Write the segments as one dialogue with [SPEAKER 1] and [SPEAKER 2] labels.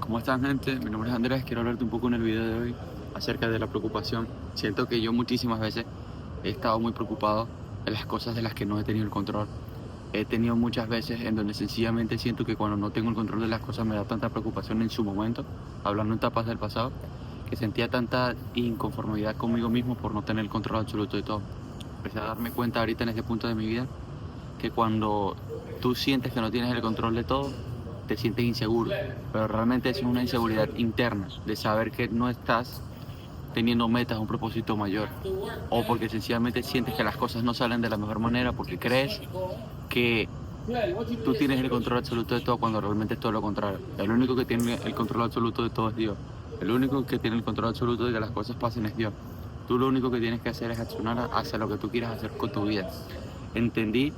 [SPEAKER 1] ¿Cómo están, gente? Mi nombre es Andrés. Quiero hablarte un poco en el video de hoy acerca de la preocupación. Siento que yo muchísimas veces he estado muy preocupado de las cosas de las que no he tenido el control. He tenido muchas veces en donde sencillamente siento que cuando no tengo el control de las cosas me da tanta preocupación en su momento, hablando en etapas del pasado, que sentía tanta inconformidad conmigo mismo por no tener el control absoluto de todo. Empecé a darme cuenta ahorita en este punto de mi vida que cuando tú sientes que no tienes el control de todo, te sientes inseguro, pero realmente es una inseguridad interna de saber que no estás teniendo metas, un propósito mayor, o porque sencillamente sientes que las cosas no salen de la mejor manera porque crees que tú tienes el control absoluto de todo cuando realmente es todo lo contrario. El único que tiene el control absoluto de todo es Dios. El único que tiene el control absoluto de que las cosas pasen es Dios. Tú lo único que tienes que hacer es accionar hacia lo que tú quieras hacer con tu vida. Entendí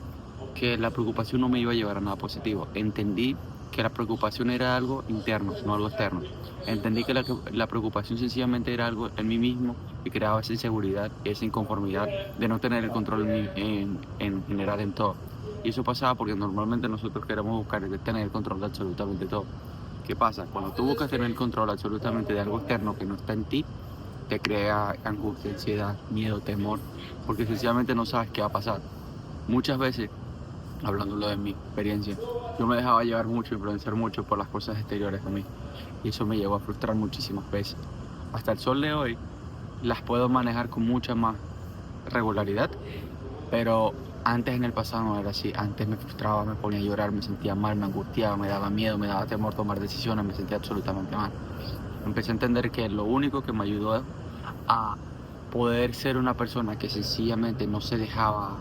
[SPEAKER 1] que la preocupación no me iba a llevar a nada positivo. Entendí que la preocupación era algo interno, no algo externo. Entendí que la preocupación sencillamente era algo en mí mismo que creaba esa inseguridad, esa inconformidad de no tener el control en general en todo. Y eso pasaba porque normalmente nosotros queremos buscar tener el control de absolutamente todo. ¿Qué pasa? Cuando tú buscas tener el control absolutamente de algo externo que no está en ti, te crea angustia, ansiedad, miedo, temor, porque sencillamente no sabes qué va a pasar. Muchas veces, hablándolo de mi experiencia, yo me dejaba llevar mucho, influenciar mucho por las cosas exteriores a mí. Y eso me llevó a frustrar muchísimas veces. Hasta el sol de hoy las puedo manejar con mucha más regularidad, pero antes en el pasado no era así. Antes me frustraba, me ponía a llorar, me sentía mal, me angustiaba, me daba miedo, me daba temor tomar decisiones, me sentía absolutamente mal. Empecé a entender que lo único que me ayudó a poder ser una persona que sencillamente no se dejaba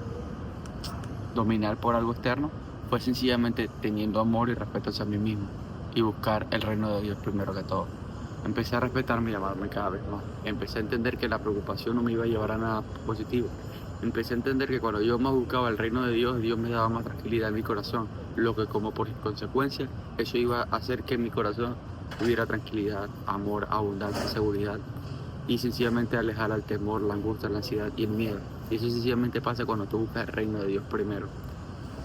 [SPEAKER 1] dominar por algo externo fue sencillamente teniendo amor y respeto hacia mí mismo y buscar el reino de Dios primero que todo. Empecé a respetarme y amarme cada vez más. Empecé a entender que la preocupación no me iba a llevar a nada positivo. Empecé a entender que cuando yo más buscaba el reino de Dios, Dios me daba más tranquilidad en mi corazón, lo que como por consecuencia eso iba a hacer que en mi corazón tuviera tranquilidad, amor, abundancia, seguridad y sencillamente alejar al temor, la angustia, la ansiedad y el miedo. Y eso sencillamente pasa cuando tú buscas el reino de Dios primero.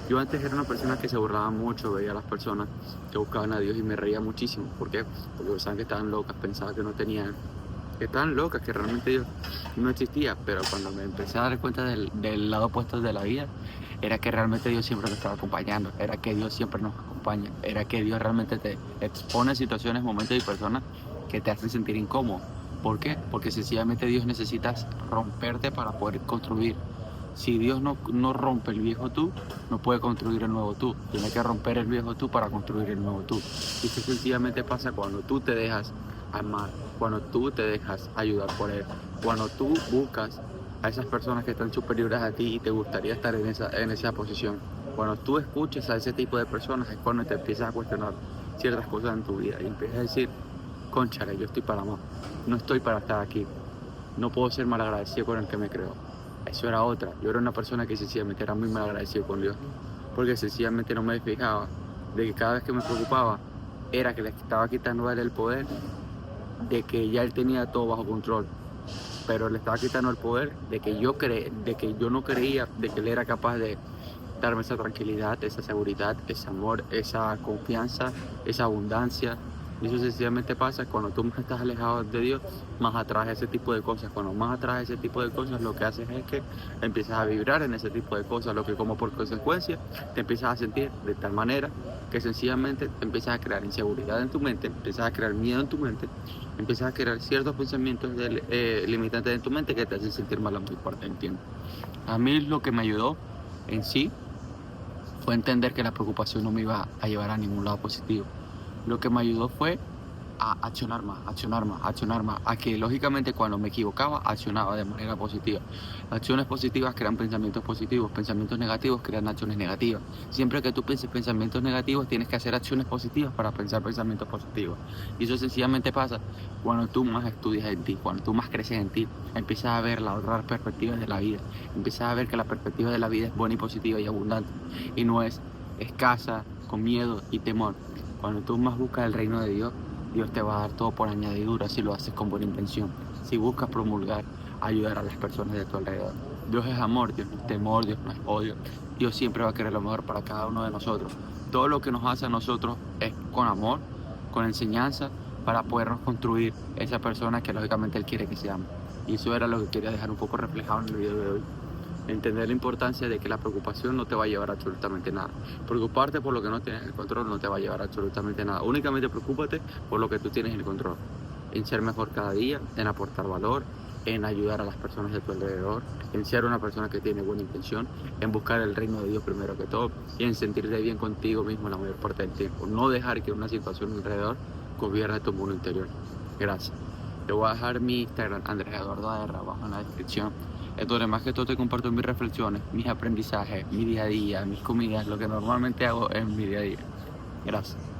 [SPEAKER 1] Yo antes era una persona que se burlaba mucho, veía a las personas que buscaban a Dios y me reía muchísimo. ¿Por qué? Porque pensaban que estaban locas, pensaba que no tenían, que estaban locas, que realmente Dios no existía. Pero cuando me empecé a dar cuenta del lado opuesto de la vida, era que realmente Dios siempre nos estaba acompañando, era que Dios siempre nos acompaña, era que Dios realmente te expone situaciones, momentos y personas que te hacen sentir incómodo. ¿Por qué? Porque sencillamente Dios necesitas romperte para poder construir. Si Dios no rompe el viejo tú, no puede construir el nuevo tú. Tiene que romper el viejo tú para construir el nuevo tú. Y eso sencillamente pasa cuando tú te dejas amar, cuando tú te dejas ayudar por Él, cuando tú buscas a esas personas que están superiores a ti y te gustaría estar en esa posición. Cuando tú escuchas a ese tipo de personas es cuando te empiezas a cuestionar ciertas cosas en tu vida y empiezas a decir, cónchale, yo estoy para más, no estoy para estar aquí, no puedo ser malagradecido con el que me creó. Eso era otra. Yo era una persona que sencillamente era muy mal agradecido con Dios, porque sencillamente no me fijaba de que cada vez que me preocupaba era que le estaba quitando a él el poder, de que ya él tenía todo bajo control, pero le estaba quitando el poder de que yo no creía de que él era capaz de darme esa tranquilidad, esa seguridad, ese amor, esa confianza, esa abundancia. Y eso sencillamente pasa cuando tú más estás alejado de Dios, más atraes ese tipo de cosas. Cuando más atraes ese tipo de cosas, lo que haces es que empiezas a vibrar en ese tipo de cosas, lo que como por consecuencia te empiezas a sentir de tal manera que sencillamente empiezas a crear inseguridad en tu mente, empiezas a crear miedo en tu mente, empiezas a crear ciertos pensamientos limitantes en tu mente que te hacen sentir mal muy fuerte, entiendo. A mí lo que me ayudó en sí fue entender que la preocupación no me iba a llevar a ningún lado positivo. Lo que me ayudó fue a accionar más, accionar más, accionar más, a que lógicamente cuando me equivocaba, accionaba de manera positiva. Acciones positivas crean pensamientos negativos crean acciones negativas. Siempre que tú pienses pensamientos negativos, tienes que hacer acciones positivas para pensar pensamientos positivos. Y eso sencillamente pasa cuando tú más estudias en ti, cuando tú más creces en ti, empiezas a ver las otras perspectivas de la vida, empiezas a ver que la perspectiva de la vida es buena y positiva y abundante, y no es escasa, con miedo y temor. Cuando tú más buscas el reino de Dios, Dios te va a dar todo por añadidura si lo haces con buena intención. Si buscas promulgar, ayudar a las personas de tu alrededor. Dios es amor, Dios no es temor, Dios no es odio. Dios siempre va a querer lo mejor para cada uno de nosotros. Todo lo que nos hace a nosotros es con amor con enseñanza, para podernos construir esa persona que lógicamente Él quiere que seamos. Y eso era lo que quería dejar un poco reflejado en el video de hoy. Entender la importancia de que la preocupación no te va a llevar a absolutamente nada. Preocuparte por lo que no tienes el control no te va a llevar a absolutamente nada. Únicamente preocúpate por lo que tú tienes el control. En ser mejor cada día, en aportar valor, en ayudar a las personas de tu alrededor, en ser una persona que tiene buena intención, en buscar el reino de Dios primero que todo y en sentirte bien contigo mismo la mayor parte del tiempo. No dejar que una situación alrededor gobierne tu mundo interior. Gracias. Te voy a dejar mi Instagram, Andrés Eduardo AR, abajo en la descripción. Es donde más que todo te comparto mis reflexiones, mis aprendizajes, mi día a día, mis comidas, lo que normalmente hago en mi día a día. Gracias.